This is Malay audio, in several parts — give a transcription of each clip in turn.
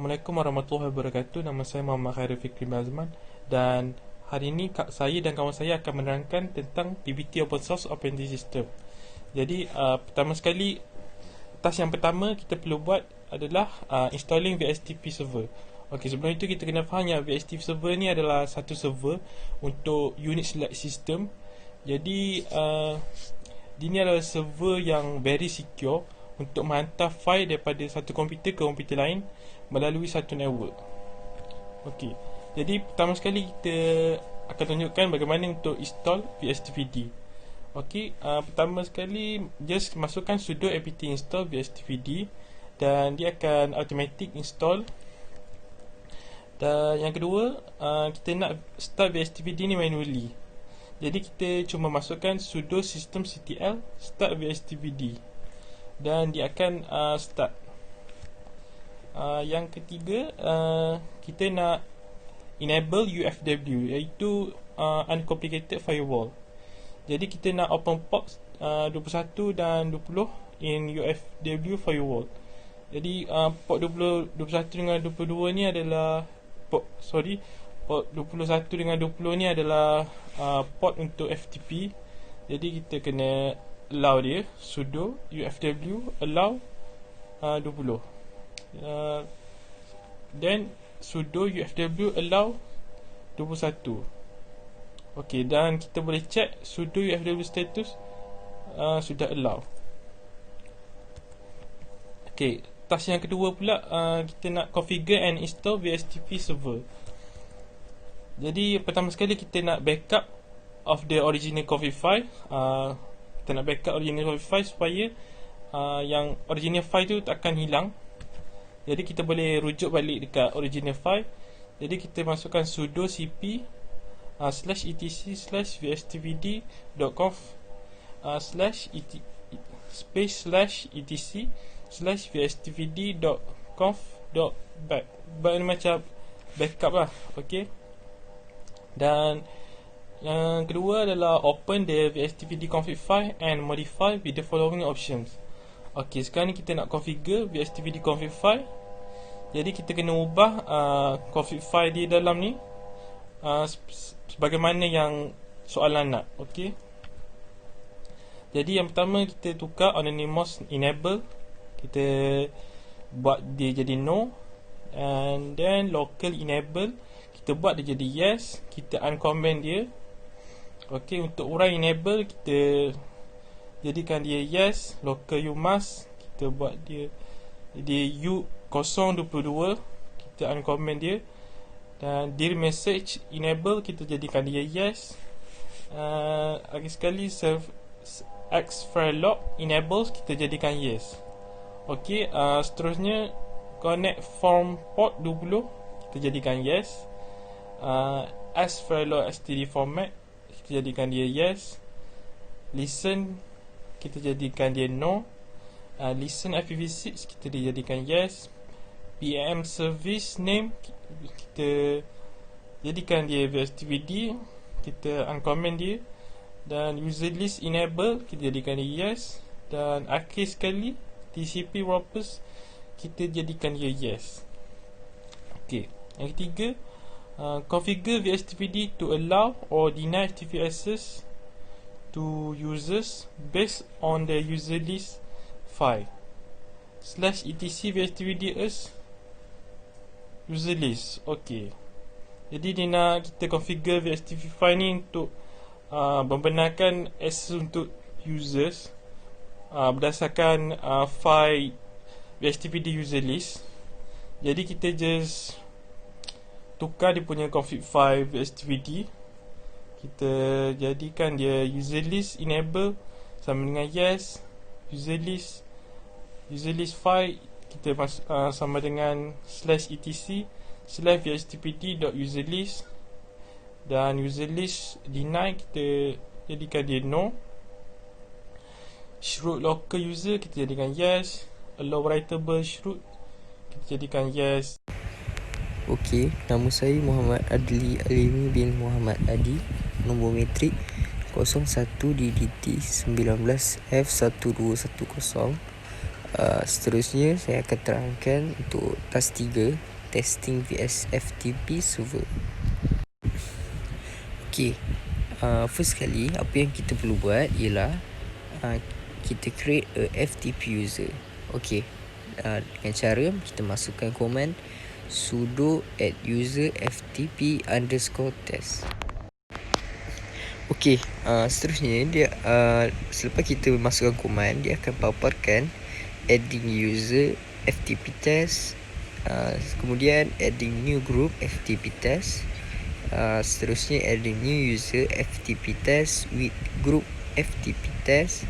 Assalamualaikum warahmatullahi wabarakatuh. Nama saya Muhammad Khairul Fikri Azman dan hari ini saya dan kawan saya akan menerangkan tentang PBT Open Source Operating System. Jadi pertama sekali, task yang pertama kita perlu buat adalah installing VSTP server. Okey, sebelum itu kita kena faham yang VSTP server ni adalah satu server untuk Unix Select System. Jadi dia ni adalah server yang very secure untuk menghantar file daripada satu komputer ke komputer lain melalui satu network. Okey, jadi pertama sekali kita akan tunjukkan bagaimana untuk install VSTPD. Okey, pertama sekali just masukkan sudo apt install VSTPD dan dia akan automatic install. Dan yang kedua, kita nak start VSTPD ni manually. Jadi kita cuma masukkan sudo systemctl start VSTPD dan dia akan start. Yang ketiga, kita nak enable UFW, iaitu uncomplicated firewall. Jadi kita nak open port 21 dan 20 in UFW firewall. Jadi port 21 dengan 22 ni adalah port 21 dengan 20 ni adalah port untuk FTP. Jadi kita kena allow dia, sudo UFW allow 20, then sudo UFW allow 21. Okey, dan kita boleh check sudo UFW status sudah allow. Okey, task yang kedua pula, kita nak configure and install VSTP server. Jadi pertama sekali kita nak backup of the original config file. Kita nak backup original config file supaya yang original file tu takkan hilang. Jadi kita boleh rujuk balik dekat original file. Jadi kita masukkan sudo cp /etc/vstpd.conf /etc/vstpd.conf.back. Ini macam backup lah. Okay. Dan yang kedua adalah open the VSTPD config file and modify with the following options. Okey, sekarang ni kita nak configure VSTPD config file. Jadi kita kena ubah config file di dalam ni sebagaimana yang soalan nak. Okey. Jadi yang pertama kita tukar anonymous enable, kita buat dia jadi no, and then local enable kita buat dia jadi yes, kita uncomment dia. Okey, untuk urai enable kita jadikan dia yes, local you must kita buat dia jadi U022, kita uncomment dia. Dan dir message enable kita jadikan dia yes. Lagi sekali serve xFileLog enable kita jadikan yes. Okey, seterusnya connect form port 20 kita jadikan yes. xFileLog std format kita jadikan dia yes. Listen kita jadikan dia no. Listen IPv6 kita dijadikan yes. PAM service name kita jadikan dia VSTPD, kita uncomment dia. Dan user list enable kita jadikan dia yes. Dan akhir sekali TCP purpose kita jadikan dia yes. Okey, yang ketiga, configure VSTPD to allow or deny FTP access to users based on the user list file /etc VSTPD as user list. Okey, jadi dia nak kita configure VSTP file ni untuk membenarkan access untuk users berdasarkan file VSTPD user list. Jadi kita just tukar dia punya config file VSTPD, kita jadikan dia user list enable sama dengan yes. User list file kita sama dengan /etc/vstpd.userlist. dan user list deny kita jadikan dia no. Shroud local user kita jadikan yes. Allow writable shroud kita jadikan yes. Okey, nama saya Muhammad Adli Alimi bin Muhammad Adi. Nombor metrik 01DDT19F1210. Seterusnya saya akan terangkan untuk task 3 testing vs FTP server. Okay, first kali apa yang kita perlu buat ialah kita create a FTP user. Okay, dengan cara kita masukkan command sudo add user FTP _test. Okay, seterusnya dia selepas kita masukkan command, dia akan paparkan adding user FTP test, kemudian adding new group FTP test, seterusnya adding new user FTP test with group FTP test,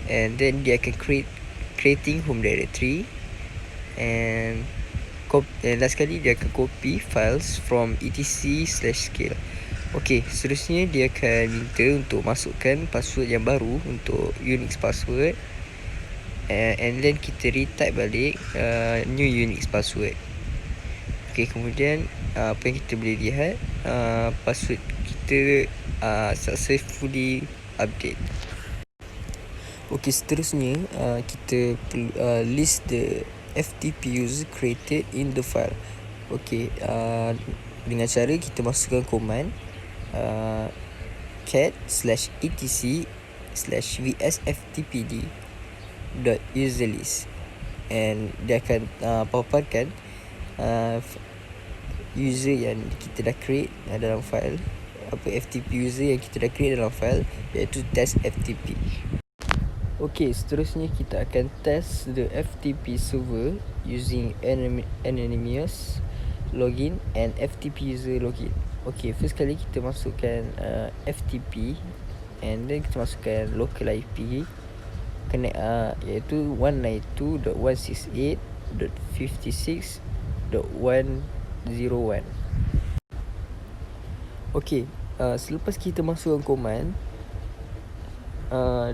and then dia akan creating home directory, and last kali dia akan copy files from etc/scale. Okey, seterusnya dia akan minta untuk masukkan password yang baru untuk Unix password, and then kita retype balik new Unix password. Okey, kemudian apa yang kita boleh lihat, password kita successfully update. Okey, seterusnya kita list the FTP user created in the file. Okey, dengan cara kita masukkan command cat/etc/vsftpd.userlist, and dia akan paparkan user yang kita dah create dalam file, FTP user yang kita dah create dalam file, iaitu test FTP. Okey, seterusnya kita akan test the FTP server using anonymous login and FTP user login. Okey, first kali kita masukkan FTP, and then kita masukkan local IP connect, iaitu 192.168.56.101. Okey, selepas kita masukkan command,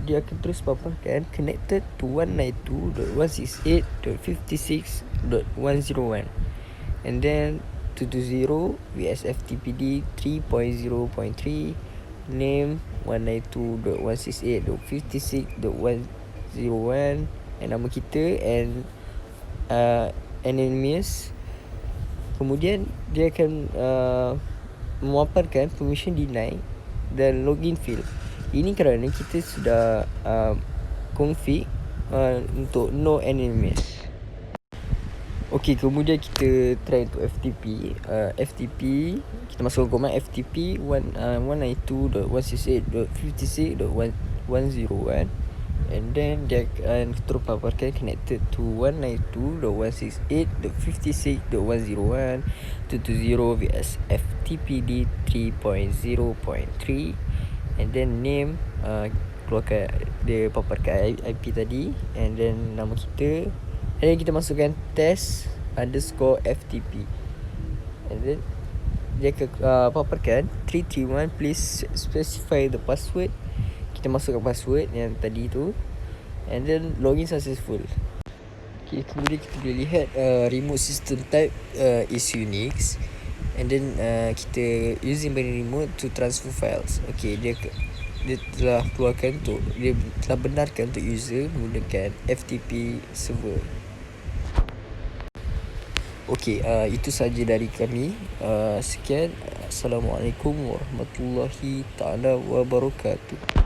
dia akan terus paparkan connected to 192.168.56.101, and then 220 vsftpd 3.0.3 name 192.168.56.101 and nama kita, and anonymous. Kemudian dia akan memaparkan permission deny dan login field. Ini kerana kita sudah config untuk no anonymous. Okey, kemudian kita try untuk FTP, kita masukkan command FTP 192.168.56.101, and then dia akan terus paparkan connected to 192.168.56.101 220 vsftpd 3.0.3, and then name, keluarkan, dia paparkan IP tadi, and then nama kita, and then kita masukkan test_FTP, and then dia akan paparkan 331 please specify the password. Kita masukkan password yang tadi tu, and then login successful. Okay, kemudian kita boleh lihat remote system type is Unix, and then kita using binary remote to transfer files. Okay, dia telah keluarkan dia telah benarkan untuk user menggunakan FTP server. Okey, itu saja dari kami. Sekian. Assalamualaikum warahmatullahi taala wabarakatuh.